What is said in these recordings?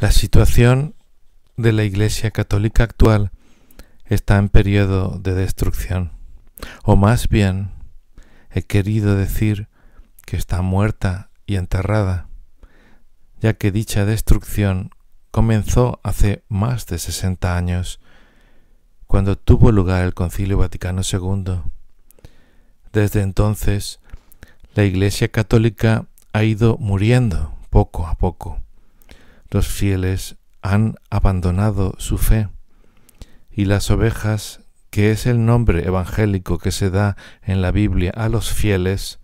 La situación de la Iglesia Católica actual está en periodo de destrucción, o más bien he querido decir que está muerta y enterrada, ya que dicha destrucción comenzó hace más de 60 años, cuando tuvo lugar el Concilio Vaticano II. Desde entonces, la Iglesia Católica ha ido muriendo poco a poco. Los fieles han abandonado su fe y las ovejas, que es el nombre evangélico que se da en la Biblia a los fieles,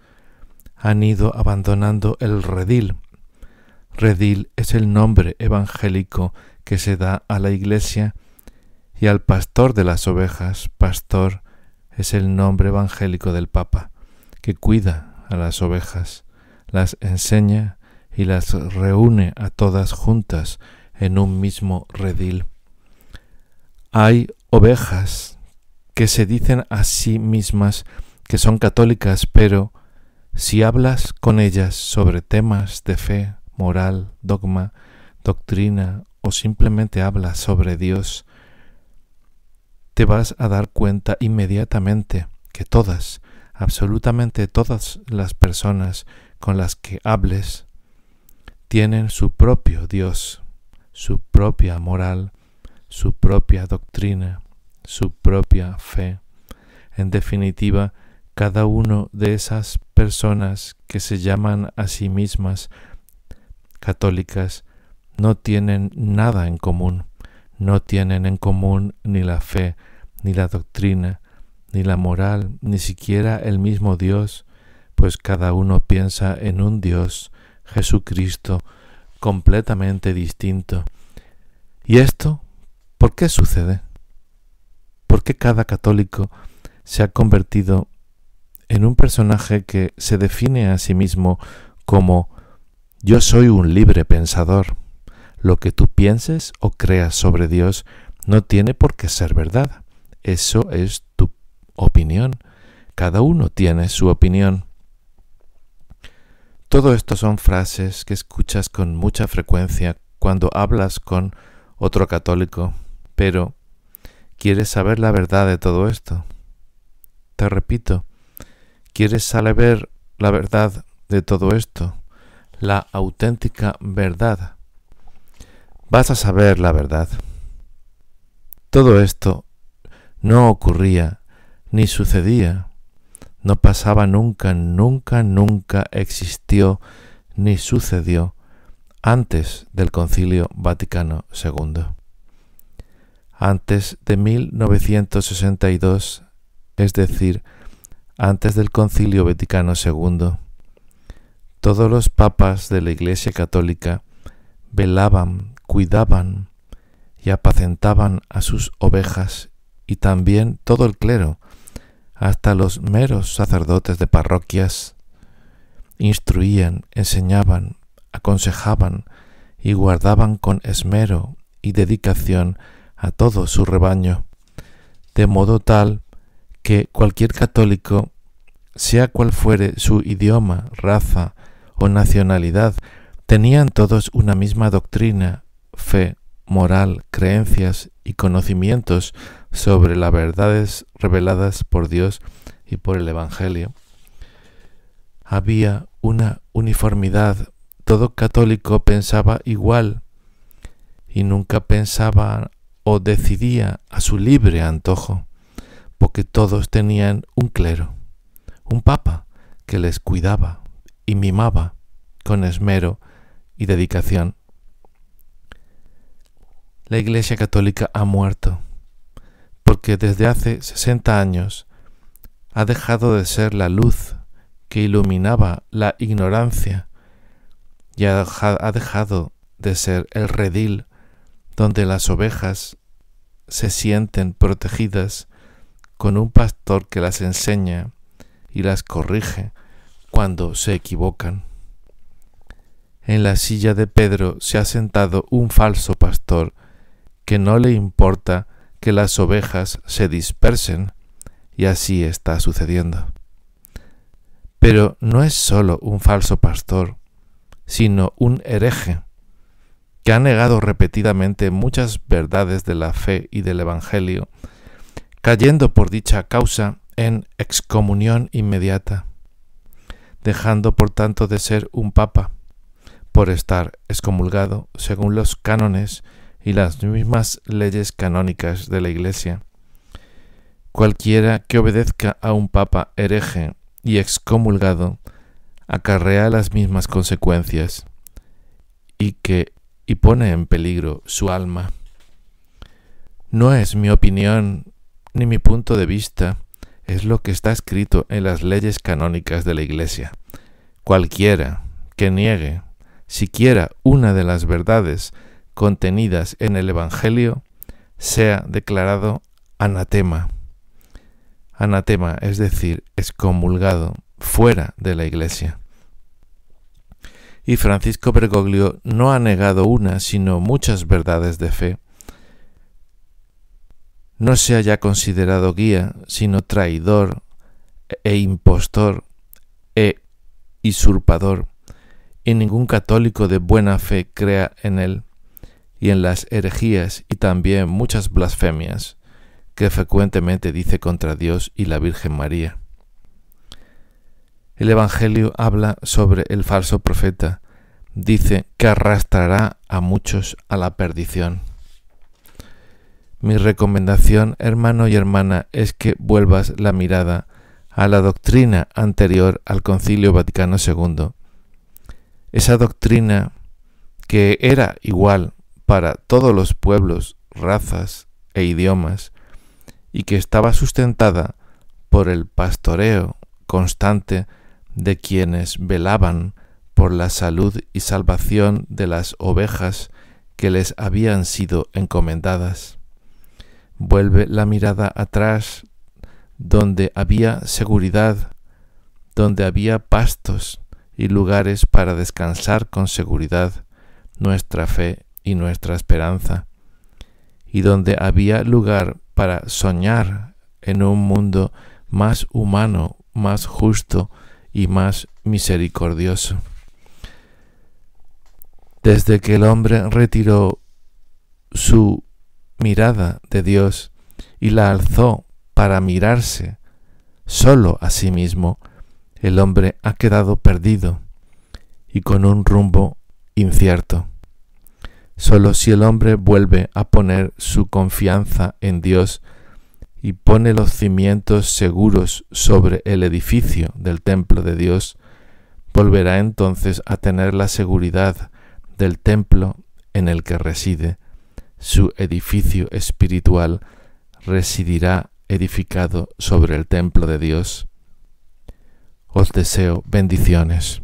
han ido abandonando el redil. Redil es el nombre evangélico que se da a la Iglesia, y al pastor de las ovejas, pastor, es el nombre evangélico del Papa, que cuida a las ovejas, las enseña y las reúne a todas juntas en un mismo redil. Hay ovejas que se dicen a sí mismas que son católicas, pero si hablas con ellas sobre temas de fe, moral, dogma, doctrina o simplemente hablas sobre Dios, te vas a dar cuenta inmediatamente que todas, absolutamente todas las personas con las que hables tienen su propio Dios, su propia moral, su propia doctrina, su propia fe. En definitiva, cada una de esas personas que se llaman a sí mismas católicas no tienen nada en común. No tienen en común ni la fe, ni la doctrina, ni la moral, ni siquiera el mismo Dios, pues cada uno piensa en un Dios, Jesucristo, completamente distinto. ¿Y esto por qué sucede? ¿Por qué cada católico se ha convertido en un personaje que se define a sí mismo como yo soy un libre pensador? Lo que tú pienses o creas sobre Dios no tiene por qué ser verdad. Eso es tu opinión. Cada uno tiene su opinión. Todo esto son frases que escuchas con mucha frecuencia cuando hablas con otro católico. Pero, ¿quieres saber la verdad de todo esto? Te repito, ¿quieres saber la verdad de todo esto? La auténtica verdad. Vas a saber la verdad. Todo esto no ocurría ni sucedía, no pasaba nunca, nunca existió ni sucedió antes del Concilio Vaticano II. Antes de 1962, es decir, antes del Concilio Vaticano II, todos los papas de la Iglesia Católica velaban, cuidaban y apacentaban a sus ovejas, y también todo el clero, hasta los meros sacerdotes de parroquias, instruían, enseñaban, aconsejaban y guardaban con esmero y dedicación a todo su rebaño, de modo tal que cualquier católico, sea cual fuere su idioma, raza o nacionalidad, tenían todos una misma doctrina, fe, moral, creencias y conocimientos sobre las verdades reveladas por Dios y por el Evangelio. Había una uniformidad, todo católico pensaba igual y nunca pensaba o decidía a su libre antojo, porque todos tenían un clero, un papa que les cuidaba y mimaba con esmero y dedicación. La Iglesia Católica ha muerto, porque desde hace 60 años ha dejado de ser la luz que iluminaba la ignorancia y ha dejado de ser el redil donde las ovejas se sienten protegidas con un pastor que las enseña y las corrige cuando se equivocan. En la silla de Pedro se ha sentado un falso pastor que no le importa que las ovejas se dispersen, y así está sucediendo. Pero no es solo un falso pastor, sino un hereje, que ha negado repetidamente muchas verdades de la fe y del Evangelio, cayendo por dicha causa en excomunión inmediata, dejando por tanto de ser un papa, por estar excomulgado según los cánones y las mismas leyes canónicas de la Iglesia. Cualquiera que obedezca a un papa hereje y excomulgado acarrea las mismas consecuencias y pone en peligro su alma. No es mi opinión ni mi punto de vista, es lo que está escrito en las leyes canónicas de la Iglesia. Cualquiera que niegue siquiera una de las verdades contenidas en el Evangelio sea declarado anatema. Anatema, es decir, excomulgado, fuera de la Iglesia. Y Francisco Bergoglio no ha negado una, sino muchas verdades de fe. No se haya considerado guía, sino traidor e impostor e usurpador, y ningún católico de buena fe crea en él y en las herejías y también muchas blasfemias que frecuentemente dice contra Dios y la Virgen María. El Evangelio habla sobre el falso profeta, dice que arrastrará a muchos a la perdición. Mi recomendación, hermano y hermana, es que vuelvas la mirada a la doctrina anterior al Concilio Vaticano II. Esa doctrina que era igual para todos los pueblos, razas e idiomas, y que estaba sustentada por el pastoreo constante de quienes velaban por la salud y salvación de las ovejas que les habían sido encomendadas. Vuelve la mirada atrás, donde había seguridad, donde había pastos y lugares para descansar con seguridad nuestra fe y nuestra esperanza, y donde había lugar para soñar en un mundo más humano, más justo y más misericordioso. Desde que el hombre retiró su mirada de Dios y la alzó para mirarse solo a sí mismo, el hombre ha quedado perdido y con un rumbo incierto. Solo si el hombre vuelve a poner su confianza en Dios y pone los cimientos seguros sobre el edificio del templo de Dios, volverá entonces a tener la seguridad del templo en el que reside. Su edificio espiritual residirá edificado sobre el templo de Dios. Os deseo bendiciones.